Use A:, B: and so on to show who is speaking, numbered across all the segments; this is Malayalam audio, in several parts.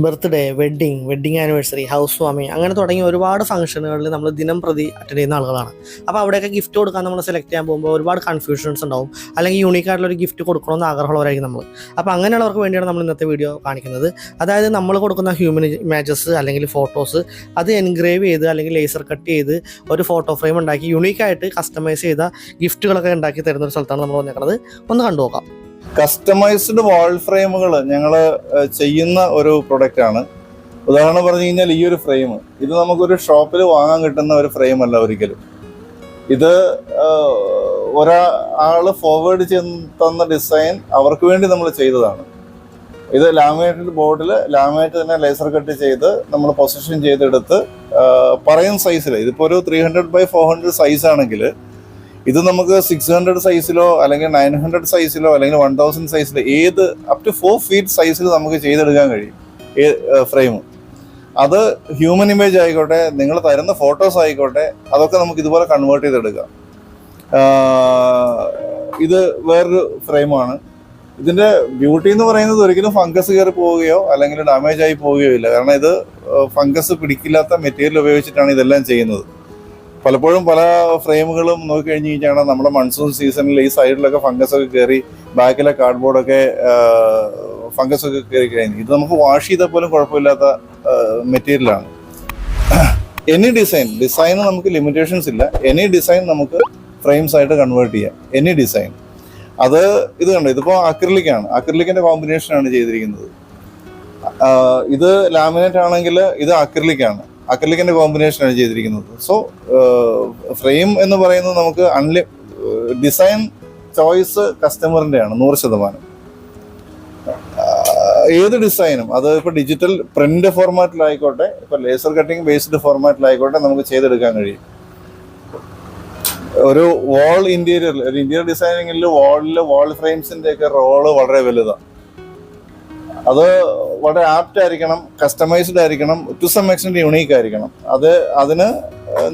A: ബർത്ത്ഡേ, വെഡ്ഡിങ് ആനിവേഴ്സറി, ഹൗസ് വാമിങ് അങ്ങനെ തുടങ്ങിയ ഒരുപാട് ഫംഗ്ഷനുകളിൽ നമ്മൾ ദിനം പ്രതി അറ്റൻഡ് ചെയ്യുന്ന ആളുകളാണ്. അപ്പോൾ അവിടെയൊക്കെ ഗിഫ്റ്റ് കൊടുക്കാൻ നമ്മൾ സെലക്ട് ചെയ്യാൻ പോകുമ്പോൾ ഒരുപാട് കൺഫ്യൂഷൻസ് ഉണ്ടാവും, അല്ലെങ്കിൽ യൂണീക്കായിട്ടുള്ളൊരു ഗിഫ്റ്റ് കൊടുക്കണമെന്ന് ആഗ്രഹമുള്ളവരായിരിക്കും നമ്മൾ. അപ്പോൾ അങ്ങനെയുള്ളവർക്ക് വേണ്ടിയാണ് നമ്മൾ ഇന്നത്തെ വീഡിയോ കാണിക്കുന്നത്. അതായത് നമ്മൾ കൊടുക്കുന്ന ഹ്യൂമൻ ഇമേജസ് അല്ലെങ്കിൽ ഫോട്ടോസ് അത് എൻഗ്രേവ് ചെയ്ത് അല്ലെങ്കിൽ ലേസർ കട്ട് ചെയ്ത് ഒരു ഫോട്ടോ ഫ്രെയിം ഉണ്ടാക്കി യുണീക്കായിട്ട് കസ്റ്റമൈസ് ചെയ്ത ഗിഫ്റ്റുകളൊക്കെ ഉണ്ടാക്കി തരുന്ന ഒരു സ്ഥലത്താണ് നമ്മൾ വന്നേക്കുന്നത്. ഒന്ന് കണ്ടു നോക്കാം.
B: കസ്റ്റമൈസ്ഡ് വാൾ ഫ്രെയിമുകൾ ഞങ്ങൾ ചെയ്യുന്ന ഒരു പ്രൊഡക്റ്റ് ആണ്. ഉദാഹരണം പറഞ്ഞു കഴിഞ്ഞാൽ ഈ ഒരു ഫ്രെയിം ഇത് നമുക്കൊരു ഷോപ്പിൽ വാങ്ങാൻ കിട്ടുന്ന ഒരു ഫ്രെയിം അല്ല ഒരിക്കലും. ഇത് ഒരാള് ഫോർവേഡ് തന്ന ഡിസൈൻ അവർക്ക് വേണ്ടി നമ്മൾ ചെയ്തതാണ്. ഇത് ലാമിനേറ്റഡ് ബോർഡിൽ ലാമിനേറ്റ് തന്നെ ലേസർ കട്ട് ചെയ്ത് നമ്മൾ പൊസിഷൻ ചെയ്തെടുത്ത് പറയുന്ന സൈസിൽ, ഇതിപ്പോൾ ഒരു 300x400 സൈസ് ആണെങ്കിൽ ഇത് നമുക്ക് 600 സൈസിലോ അല്ലെങ്കിൽ 900 സൈസിലോ അല്ലെങ്കിൽ 1000 സൈസിലോ ഏത് അപ് ടു 4 ഫീറ്റ് സൈസിൽ നമുക്ക് ചെയ്തെടുക്കാൻ കഴിയും ഫ്രെയിം. അത് ഹ്യൂമൻ ഇമേജ് ആയിക്കോട്ടെ, നിങ്ങൾ തരുന്ന ഫോട്ടോസ് ആയിക്കോട്ടെ, അതൊക്കെ നമുക്ക് ഇതുപോലെ കൺവേർട്ട് ചെയ്തെടുക്കാം. ഇത് വേറൊരു ഫ്രെയിമാണ്. ഇതിന്റെ ബ്യൂട്ടി എന്ന് പറയുന്നത് ഒരിക്കലും ഫംഗസ് കയറി പോവുകയോ അല്ലെങ്കിൽ ഡാമേജ് ആയി പോവുകയോ ഇല്ല. കാരണം ഇത് ഫംഗസ് പിടിക്കില്ലാത്ത മെറ്റീരിയൽ ഉപയോഗിച്ചിട്ടാണ് ഇതെല്ലാം ചെയ്യുന്നത്. പലപ്പോഴും പല ഫ്രെയിമുകളും നോക്കിക്കഴിഞ്ഞ് കഴിഞ്ഞാൽ നമ്മുടെ മൺസൂൺ സീസണിൽ ഈ സൈഡിലൊക്കെ ഫംഗസ് ഒക്കെ കയറി, ബാക്കിലെ കാർഡ്ബോർഡൊക്കെ ഫംഗസ് ഒക്കെ കയറി കഴിഞ്ഞു. ഇത് നമുക്ക് വാഷ് ചെയ്താൽ പോലും കുഴപ്പമില്ലാത്ത മെറ്റീരിയലാണ്. എനി ഡിസൈൻ നമുക്ക് ലിമിറ്റേഷൻസ് ഇല്ല. എനി ഡിസൈൻ നമുക്ക് ഫ്രെയിംസ് ആയിട്ട് കൺവേർട്ട് ചെയ്യാം. എനി ഡിസൈൻ അത് ഇത് കണ്ടോ, ഇതിപ്പോൾ അക്രിലിക്കാണ്. അക്രിലിക്കിന്റെ കോമ്പിനേഷനാണ് ചെയ്തിരിക്കുന്നത്. ഇത് ലാമിനേറ്റ് ആണെങ്കിൽ ഇത് അക്രിലിക്കാണ്. അക്രിലിക്കിന്റെ കോമ്പിനേഷനാണ് ചെയ്തിരിക്കുന്നത്. സോ ഫ്രെയിം എന്ന് പറയുന്നത് നമുക്ക് ഡിസൈൻ ചോയ്സ് കസ്റ്റമറിൻ്റെയാണ് 100%. ഏത് ഡിസൈനും അത് ഇപ്പോൾ ഡിജിറ്റൽ പ്രിന്റ് ഫോർമാറ്റിലായിക്കോട്ടെ, ഇപ്പോൾ ലേസർ കട്ടിങ് ബേസ്ഡ് ഫോർമാറ്റിലായിക്കോട്ടെ നമുക്ക് ചെയ്തെടുക്കാൻ കഴിയും. ഒരു ഇന്റീരിയർ ഡിസൈനിങ്ങിൽ വാൾ ഫ്രെയിംസിന്റെ ഒക്കെ റോള് വളരെ വലുതാണ്. അത് വളരെ ആപ്റ്റ് ആയിരിക്കണം, കസ്റ്റമൈസ്ഡ് ആയിരിക്കണം, ടു സം എക്സ്റ്റെന്റ് യുണീക്ക് ആയിരിക്കണം. അതിന്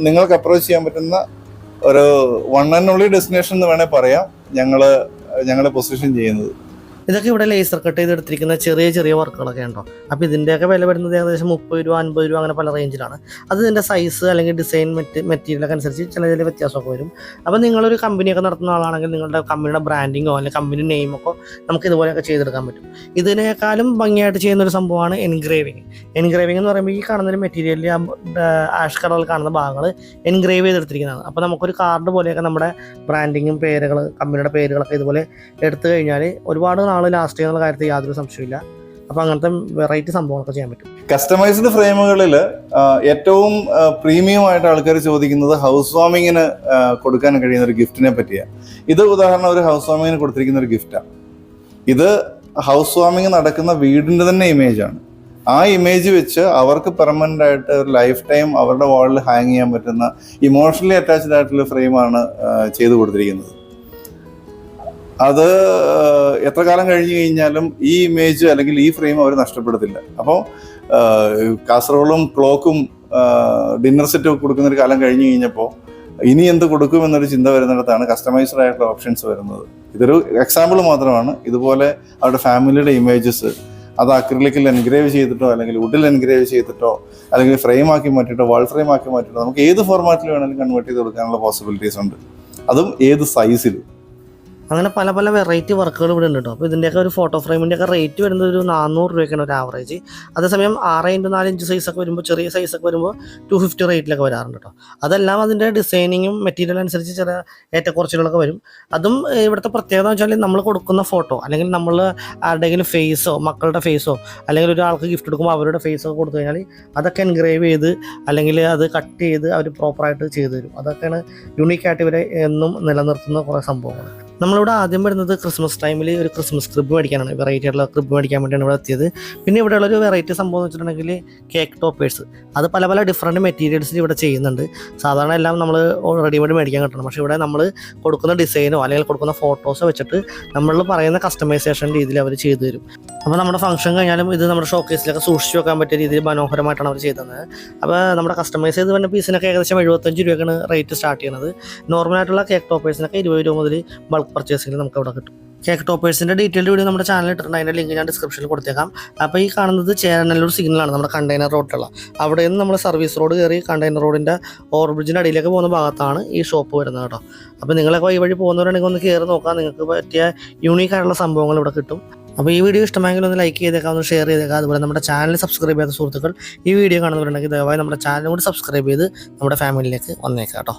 B: നിങ്ങൾക്ക് അപ്രോച്ച് ചെയ്യാൻ പറ്റുന്ന ഒരു വൺ ആൻഡ് ഓൺലി ഡെസ്റ്റിനേഷൻ എന്ന് വേണേൽ പറയാം ഞങ്ങളെ പൊസിഷൻ ചെയ്യുന്നത്.
A: ഇതൊക്കെ ഇവിടെ ലേസർ കട്ട് ചെയ്തെടുത്തിരിക്കുന്ന ചെറിയ വർക്കുകളൊക്കെ ഉണ്ടോ. അപ്പോൾ ഇതിൻ്റെയൊക്കെ വില വരുന്നത് ഏകദേശം 30 രൂപ 50 രൂപ അങ്ങനെ പല റേഞ്ചിലാണ്. അത് ഇതിൻ്റെ സൈസ് അല്ലെങ്കിൽ ഡിസൈൻ മെറ്റീരിയലൊക്കെ അനുസരിച്ച് ചില വ്യത്യാസമൊക്കെ വരും. അപ്പോൾ നിങ്ങളൊരു കമ്പനിയൊക്കെ നടത്തുന്ന ആളാണെങ്കിൽ നിങ്ങളുടെ കമ്പനിയുടെ ബ്രാൻഡിങ്ങോ അല്ലെങ്കിൽ കമ്പനി നെയിമൊക്കെ നമുക്ക് ഇതുപോലെയൊക്കെ ചെയ്തെടുക്കാൻ പറ്റും. ഇതിനേക്കാളും ഭംഗിയായിട്ട് ചെയ്യുന്നൊരു സംഭവമാണ് എൻഗ്രേവിങ് എന്ന് പറയുമ്പോൾ ഈ കാണുന്നൊരു മെറ്റീരിയലിൽ ആഷ് കളറിൽ കാണുന്ന ഭാഗങ്ങൾ എൻഗ്രേവ് ചെയ്തെടുത്തിരിക്കുന്നതാണ്. അപ്പോൾ നമുക്കൊരു കാർഡ് പോലെയൊക്കെ നമ്മുടെ ബ്രാൻഡിങ്ങും കമ്പനിയുടെ പേരുകളൊക്കെ ഇതുപോലെ എടുത്തു കഴിഞ്ഞാൽ ഒരുപാട് ലാസ്റ്റ് ചെയ്യുന്ന കാര്യത്തിൽ യാതൊരു സംശയമില്ല. അപ്പൊ അങ്ങനത്തെ വെറൈറ്റി സംഭവങ്ങളൊക്കെ ചെയ്യാൻ പറ്റും.
B: കസ്റ്റമൈസ്ഡ് ഫ്രെയിമുകളിൽ ഏറ്റവും പ്രീമിയം ആയിട്ട് ആൾക്കാർ ചോദിക്കുന്നത് ഹൗസ് വാമിങ്ങിന് കൊടുക്കാൻ കഴിയുന്ന ഒരു ഗിഫ്റ്റിനെ പറ്റിയാണ്. ഇത് ഉദാഹരണം ഒരു ഹൗസ് വാമിങ്ങിന് കൊടുത്തിരിക്കുന്ന ഒരു ഗിഫ്റ്റാണ്. ഇത് ഹൗസ് വാമിങ് നടക്കുന്ന വീടിന്റെ തന്നെ ഇമേജാണ്. ആ ഇമേജ് വെച്ച് അവർക്ക് പെർമനന്റ് ആയിട്ട് ഒരു ലൈഫ് ടൈം അവരുടെ വാളിൽ ഹാങ് ചെയ്യാൻ പറ്റുന്ന ഇമോഷണലി അറ്റാച്ച്ഡ് ആയിട്ടുള്ള ഫ്രെയിമാണ് ചെയ്തു കൊടുത്തിരിക്കുന്നത്. അത് എത്ര കാലം കഴിഞ്ഞു കഴിഞ്ഞാലും ഈ ഇമേജ് അല്ലെങ്കിൽ ഈ ഫ്രെയിം അവർ നഷ്ടപ്പെടുത്തില്ല. അപ്പോൾ കാസറോളും ക്ലോക്കും ഡിന്നർ സെറ്റും കൊടുക്കുന്ന ഒരു കാലം കഴിഞ്ഞു കഴിഞ്ഞപ്പോൾ ഇനി എന്ത് കൊടുക്കുമെന്നൊരു ചിന്ത വരുന്നിടത്താണ് കസ്റ്റമൈസ്ഡ് ആയിട്ടുള്ള ഓപ്ഷൻസ് വരുന്നത്. ഇതൊരു എക്സാമ്പിൾ മാത്രമാണ്. ഇതുപോലെ അവരുടെ ഫാമിലിയുടെ ഇമേജസ് അത് അക്രിലിക്കിൽ എൻഗ്രേവ് ചെയ്തിട്ടോ അല്ലെങ്കിൽ വുഡിൽ എൻഗ്രേവ് ചെയ്തിട്ടോ അല്ലെങ്കിൽ ഫ്രെയിം ആക്കി മാറ്റിയിട്ടോ വാൾ ഫ്രെയിം ആക്കി മാറ്റിയിട്ടോ നമുക്ക് ഏത് ഫോർമാറ്റിൽ വേണമെങ്കിലും കൺവേർട്ട് ചെയ്ത് കൊടുക്കാനുള്ള പോസിബിലിറ്റീസ് ഉണ്ട്. അതും ഏത് സൈസിലും.
A: അങ്ങനെ പല വെറൈറ്റി വർക്കുകൾ ഇവിടെ ഉണ്ട് കേട്ടോ. അപ്പോൾ ഇതിൻ്റെയൊക്കെ ഒരു ഫോട്ടോ ഫ്രെയിമിൻ്റെയൊക്കെ റേറ്റ് വരുന്നത് ഒരു 400 രൂപയ്ക്കാണ് ഒരു ആവറേജ്. അതേസമയം 6x4 ഇഞ്ച് സൈസൊക്കെ വരുമ്പോൾ, ചെറിയ സൈസൊക്കെ വരുമ്പോൾ 250 റേറ്റിലൊക്കെ വരാറുണ്ട് കേട്ടോ. അതെല്ലാം അതിൻ്റെ ഡിസൈനിങ്ങും മെറ്റീരിയൽ അനുസരിച്ച് ചില ഏറ്റക്കുറച്ചിലുകളൊക്കെ വരും. അതും ഇവിടുത്തെ പ്രത്യേകത എന്ന് വെച്ചാൽ നമ്മൾ കൊടുക്കുന്ന ഫോട്ടോ അല്ലെങ്കിൽ നമ്മൾ ആരുടെയെങ്കിലും ഫേസോ മക്കളുടെ ഫേസോ അല്ലെങ്കിൽ ഒരാൾക്ക് ഗിഫ്റ്റ് എടുക്കുമ്പോൾ അവരുടെ ഫേസോ കൊടുത്തു കഴിഞ്ഞാൽ അതൊക്കെ എൻഗ്രേവ് ചെയ്ത് അല്ലെങ്കിൽ അത് കട്ട് ചെയ്ത് അവർ പ്രോപ്പറായിട്ട് ചെയ്തു തരും. അതൊക്കെയാണ് യുണീക്കായിട്ട് ഇവരെ എന്നും നിലനിർത്തുന്ന കുറേ സംഭവങ്ങൾ. നമ്മളിവിടെ ആദ്യം വരുന്നത് ക്രിസ്മസ് ടൈമിൽ ഒരു ക്രിസ്മസ് ക്രിബ് മേടിക്കാനാണ്. വെറൈറ്റി ആയിട്ടുള്ള ക്രിബ് മേടിക്കാൻ വേണ്ടിയാണ് ഇവിടെ എത്തിയത്. പിന്നെ ഇവിടെയുള്ളൊരു വെറൈറ്റി സംഭവം എന്ന് വെച്ചിട്ടുണ്ടെങ്കിൽ കേക്ക് ടോപ്പേഴ്സ്. അത് പല ഡിഫറെൻറ്റ് മെറ്റീരിയൽസിൽ ഇവിടെ ചെയ്യുന്നുണ്ട്. സാധാരണ എല്ലാം നമ്മൾ റെഡിമെയ്ഡ് മേടിക്കാൻ കിട്ടണം. പക്ഷേ ഇവിടെ നമ്മൾ കൊടുക്കുന്ന ഡിസൈനോ അല്ലെങ്കിൽ കൊടുക്കുന്ന ഫോട്ടോസോ വെച്ചിട്ട് നമ്മൾ പറയുന്ന കസ്റ്റമൈസേഷൻ രീതിയിൽ അവർ ചെയ്തു തരും. അപ്പോൾ നമ്മുടെ ഫംഗ്ഷൻ കഴിഞ്ഞാലും ഇത് നമ്മുടെ ഷോക്കേസിലൊക്കെ സൂക്ഷിച്ച് വെക്കാൻ പറ്റിയ രീതിയിൽ മനോഹരമായിട്ടാണ് അവർ ചെയ്തത്. അപ്പോൾ നമ്മുടെ കസ്റ്റമൈസ് ചെയ്ത് വരുന്ന പീസിനൊക്കെ ഏകദേശം 75 രൂപയ്ക്കാണ് റേറ്റ് സ്റ്റാർട്ട് ചെയ്യുന്നത്. നോർമലായിട്ടുള്ള കേക്ക് ടോപ്പേഴ്സിനൊക്കെ 20 രൂപ മുതൽ ബൾക്ക് പർച്ചേസിങ്ങിൽ നമുക്ക് അവിടെ കിട്ടും. കേക്ക് ടോപ്പേഴ്സിൻ്റെ ഡീറ്റെയിൽഡ് വീഡിയോ നമ്മുടെ ചാനലിൽ ഇട്ടിട്ടുണ്ട്. അതിൻ്റെ ലിങ്ക് ഞാൻ ഡിസ്ക്രിപ്ഷനിൽ കൊടുത്തേക്കാം. അപ്പോൾ ഈ കാണുന്നത് ചേരനല്ലൂർ സിഗ്നലാണ്, നമ്മുടെ കണ്ടെയ്നർ റോഡിലുള്ള. അവിടെ നിന്ന് നമ്മൾ സർവീസ് റോഡ് കയറി കണ്ടെയ്നർ റോഡിൻ്റെ ഓവർ ബ്രിഡ്ജിൻ്റെ അടിയിലേക്ക് പോകുന്ന ഭാഗത്താണ് ഈ ഷോപ്പ് വരുന്നത് കേട്ടോ. അപ്പോൾ നിങ്ങളൊക്കെ ഈ വഴി പോകുന്നവരാണെങ്കിൽ ഒന്ന് കയറി നോക്കാം, നിങ്ങൾക്ക് പറ്റിയ യൂണീക്കായിട്ടുള്ള സംഭവങ്ങൾ ഇവിടെ കിട്ടും. അപ്പോൾ ഈ വീഡിയോ ഇഷ്ടമായെങ്കിൽ ഒന്ന് ലൈക്ക് ചെയ്തേക്കാം, ഒന്ന് ഷെയർ ചെയ്തേക്കാം. അതുപോലെ നമ്മുടെ ചാനൽ സബ്സ്ക്രൈബ് ചെയ്യാത്ത സുഹൃത്തുക്കൾ ഈ വീഡിയോ കാണുന്നവരുണ്ടെങ്കിൽ ദയവായി നമ്മുടെ ചാനൽ കൂടി സബ്സ്ക്രൈബ് ചെയ്ത് നമ്മുടെ ഫാമിലിയിലേക്ക് വന്നേക്കാം കേട്ടോ.